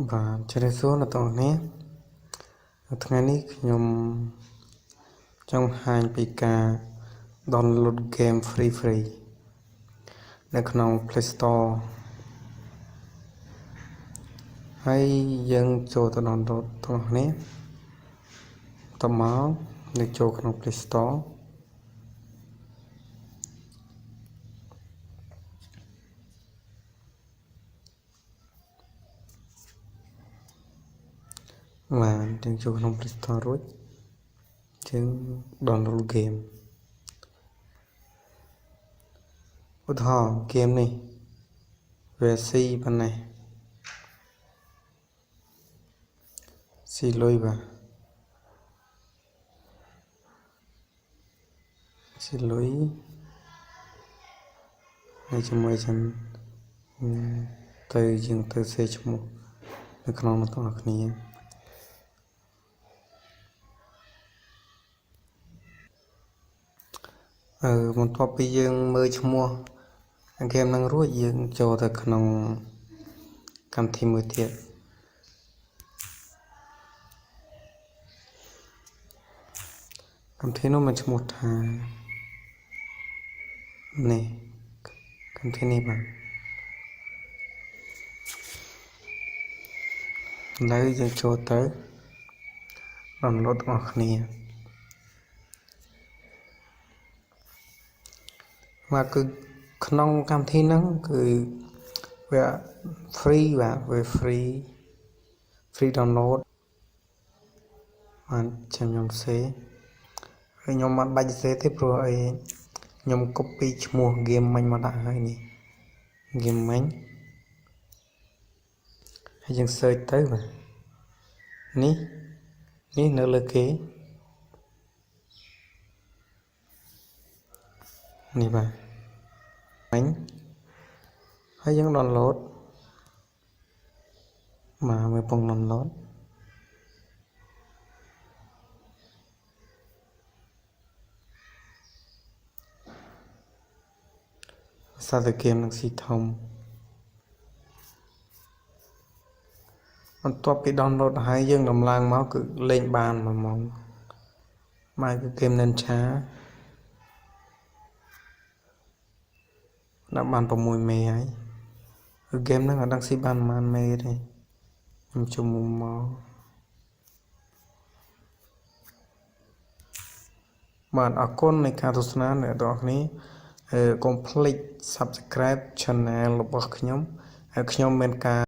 Và cho nên số là tao nèថ្ងៃនេះខ្ញុំចង់បង្ហាញពីការ download game free នៅក្នុង Play Store ហើយយើងចូលទៅ download ទាំងនេះតមកនឹងចូលក្នុង Play Store បាទយើងចូលក្នុង Play Store រួចយើង download game ឧទាហរណ៍ game នេះ វាស៊ីប៉ុណ្ណេះស៊ីលុយបាទស៊ីលុយហើយជាមួយចឹងទៅយើងទៅសេឈ្មោះនៅក្នុងអ្នកទាំងអស់គ្នាបន្ទាប់ពីយើងមើលឈ្មោះเกมនឹងរួចយើងចូលទៅក្នុងកម្មវិធីមួយទៀតកម្មវិធីនោះមានឈ្មោះថានេះកម្មវិធីនេះបាទហើយយើងចូលទៅ download របស់គ្នាបាទគឺក្នុងកម្មវិធីហ្នឹងគឺវា free បាទវា free download បានខ្ញុំសេហើយខ្ញុំមិនបាច់សេទេព្រោះអីខ្ញុំ copy ឈ្មោះ game មិញមកដាក់ហើយនេះ game មិញហើយយើង search ទៅបាទនេះនៅលើគេនេះបាទមិញហើយយើង download មកមើលពង download សារតែ game នឹងស៊ីធំបន្ទាប់ពី download ហើយយើងដំឡើងមកគឺលេងបាន1ម៉ោងមកគឺ game Ninja ដាក់បាន6មេហើយគឺ game ហ្នឹងអត់ដឹងស៊ីបានប៉ុន្មានមេទេខ្ញុំជុំមុំមកបាទអរគុណនៃការទស្សនាអ្នកទាំងអស់គ្នាកុំភ្លេច Subscribe Channel របស់ខ្ញុំហើយខ្ញុំមានការ